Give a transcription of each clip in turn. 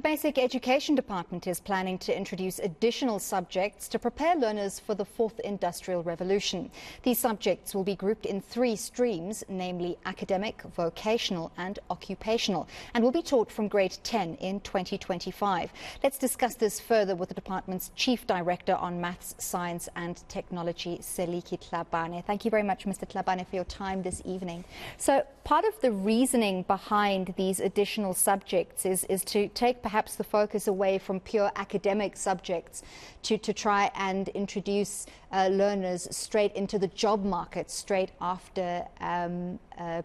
Basic Education Department is planning to introduce additional subjects to prepare learners for the fourth industrial revolution. These subjects will be grouped in 3 streams, namely academic, vocational and occupational, and will be taught from grade 10 in 2025. Let's discuss this further with the department's Chief Director on Maths, Science and Technology, Seliki Tlhabane. Thank you very much, Mr. Tlhabane, for your time this evening. So part of the reasoning behind these additional subjects is to take perhaps the focus away from pure academic subjects to try and introduce learners straight into the job market straight after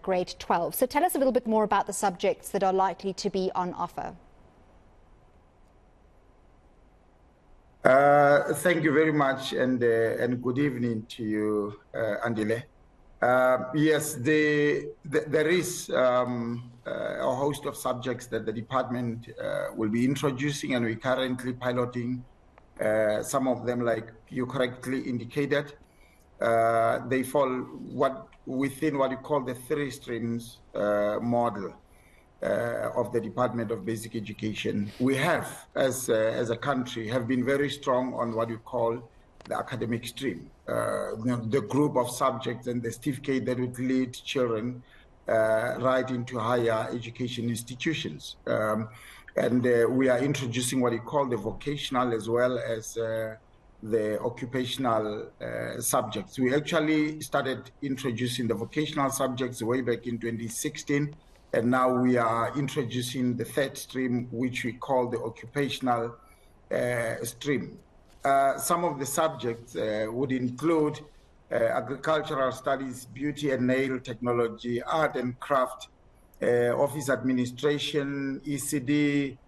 grade 12. So tell us a little bit more about the subjects that are likely to be on offer. Thank you very much, and good evening to you, Andile. Yes, there is a host of subjects that the department will be introducing, and we're currently piloting some of them, like you correctly indicated. They fall within what you call the 3 streams model of the Department of Basic Education. We have, as a country, have been very strong on what you call the academic stream, the group of subjects and the certificate that would lead children right into higher education institutions. And we are introducing what you call the vocational as well as the occupational subjects. We actually started introducing the vocational subjects way back in 2016, and now we are introducing the 3rd stream, which we call the occupational stream. Some of the subjects would include agricultural studies, beauty and nail technology, art and craft, office administration, ECD,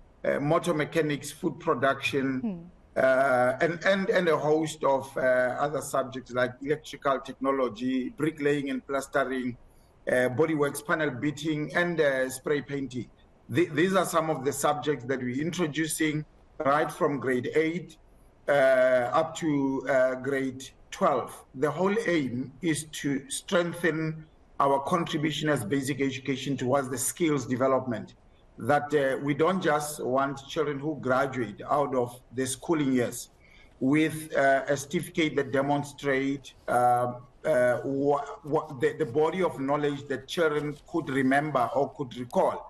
motor mechanics, food production, and a host of other subjects like electrical technology, bricklaying and plastering, bodyworks, panel beating, and spray painting. These are some of the subjects that we're introducing right from grade 8 up to grade 12. The whole aim is to strengthen our contribution as basic education towards the skills development, that we don't just want children who graduate out of the schooling years with a certificate that demonstrate the body of knowledge that children could remember or could recall.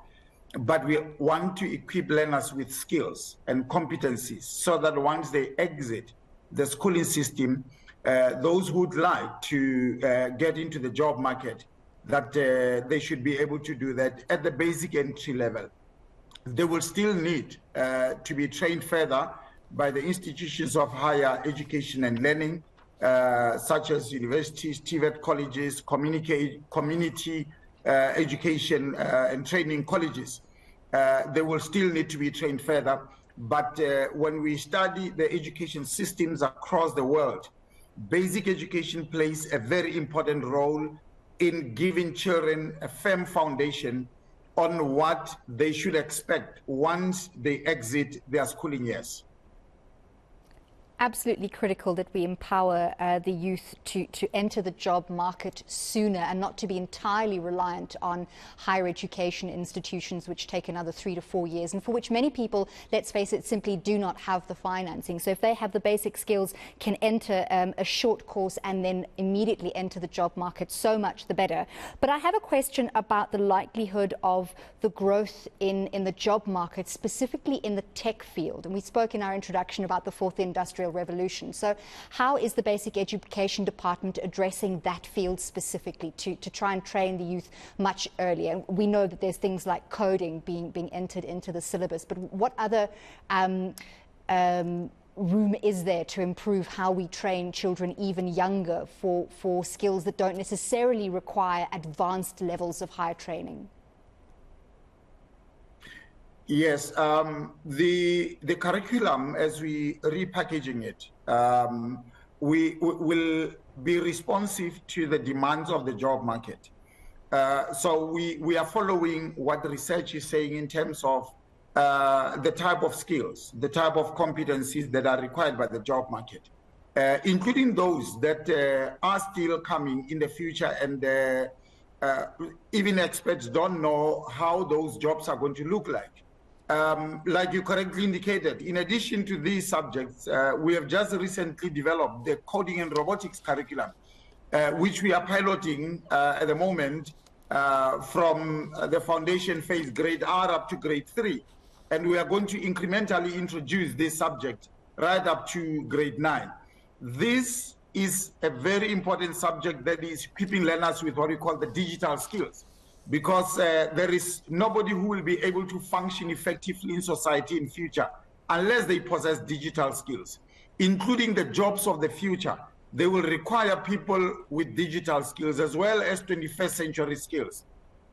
But we want to equip learners with skills and competencies so that once they exit the schooling system, those who would like to get into the job market, that they should be able to do that at the basic entry level. They will still need to be trained further by the institutions of higher education and learning, such as universities, TVET colleges, community education and training colleges. They will still need to be trained further. But when we study the education systems across the world, basic education plays a very important role in giving children a firm foundation on what they should expect once they exit their schooling years. Absolutely critical that we empower the youth to enter the job market sooner and not to be entirely reliant on higher education institutions which take another 3 to 4 years and for which many people, let's face it, simply do not have the financing. So if they have the basic skills, can enter a short course and then immediately enter the job market, so much the better. But I have a question about the likelihood of the growth in the job market, specifically in the tech field. And we spoke in our introduction about the fourth industrial revolution. So how is the Basic Education Department addressing that field specifically to try and train the youth much earlier? We know that there's things like coding being entered into the syllabus, but what other room is there to improve how we train children even younger for skills that don't necessarily require advanced levels of higher training? Yes, the curriculum, as we repackaging it, we will be responsive to the demands of the job market. So we are following what the research is saying in terms of the type of skills, the type of competencies that are required by the job market, including those that are still coming in the future, and even experts don't know how those jobs are going to look like. like you correctly indicated, in addition to these subjects, we have just recently developed the coding and robotics curriculum, which we are piloting at the moment from the foundation phase, grade R up to grade 3. And we are going to incrementally introduce this subject right up to grade 9. This is a very important subject that is equipping learners with what we call the digital skills, because there is nobody who will be able to function effectively in society in future unless they possess digital skills, including the jobs of the future. They will require people with digital skills as well as 21st century skills.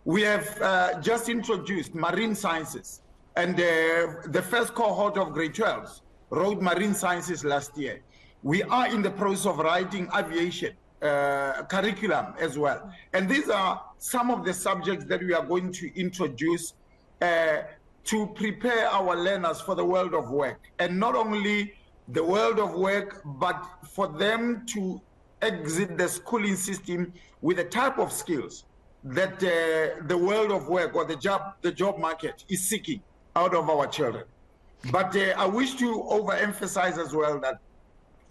We have just introduced marine sciences, and the first cohort of grade 12s wrote marine sciences last year. We are in the process of writing aviation curriculum as well. And these are some of the subjects that we are going to introduce to prepare our learners for the world of work. And not only the world of work, but for them to exit the schooling system with the type of skills that the world of work or the job market is seeking out of our children. But I wish to overemphasize as well that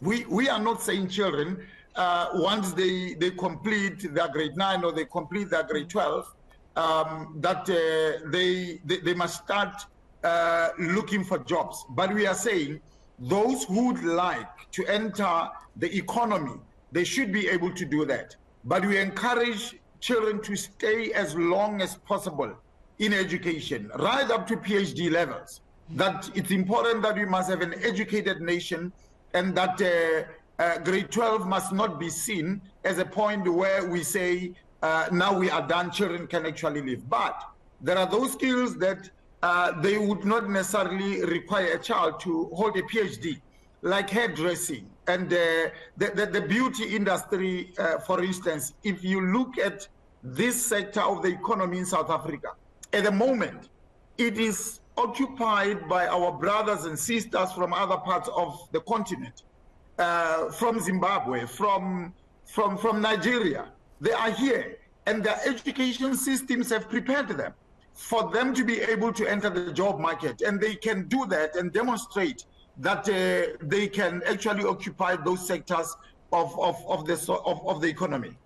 we are not saying children, once they complete their grade 9 or they complete their grade 12, that they must start looking for jobs. But we are saying those who would like to enter the economy, they should be able to do that. But we encourage children to stay as long as possible in education, right up to PhD levels. That it's important that we must have an educated nation, and that grade 12 must not be seen as a point where we say, now we are done, children can actually live. But there are those skills that they would not necessarily require a child to hold a PhD, like hairdressing and the beauty industry, for instance. If you look at this sector of the economy in South Africa, at the moment, it is occupied by our brothers and sisters from other parts of the continent, from Zimbabwe, from Nigeria. They are here, and their education systems have prepared them for them to be able to enter the job market, and they can do that and demonstrate that they can actually occupy those sectors of the economy.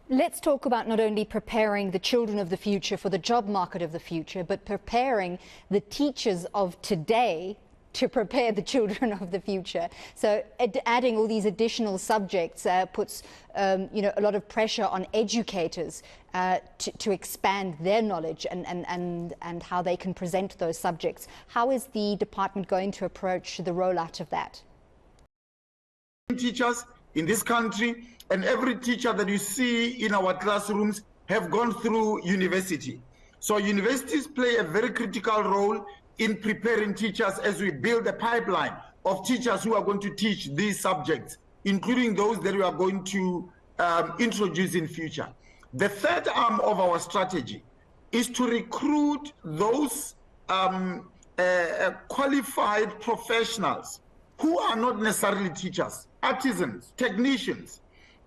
Let's talk about not only preparing the children of the future for the job market of the future, but preparing the teachers of today to prepare the children of the future. So adding all these additional subjects puts a lot of pressure on educators to expand their knowledge and how they can present those subjects. How is the department going to approach the rollout of that? Teachers in this country, and every teacher that you see in our classrooms have gone through university. So universities play a very critical role in preparing teachers as we build a pipeline of teachers who are going to teach these subjects, including those that we are going to introduce in future. The third arm of our strategy is to recruit those qualified professionals who are not necessarily teachers, artisans, technicians,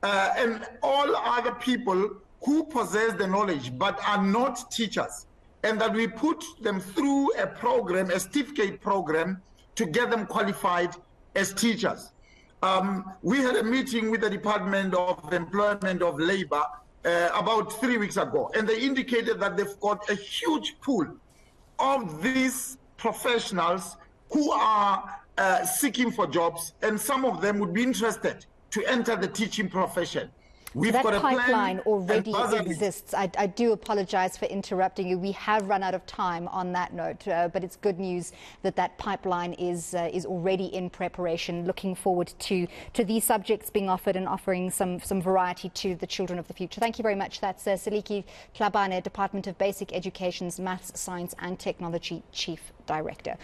and all other people who possess the knowledge but are not teachers, and that we put them through a program, a certificate program, to get them qualified as teachers. We had a meeting with the Department of Employment of Labor about 3 weeks ago, and they indicated that they've got a huge pool of these professionals who are seeking for jobs, and some of them would be interested to enter the teaching profession. We've got a pipeline already exists. I do apologize for interrupting you. We have run out of time on that note, but it's good news that that pipeline is already in preparation. Looking forward to these subjects being offered and offering some variety to the children of the future. Thank you very much. That's Seliki Tlhabane, Department of Basic Education's Maths, Science and Technology Chief Director.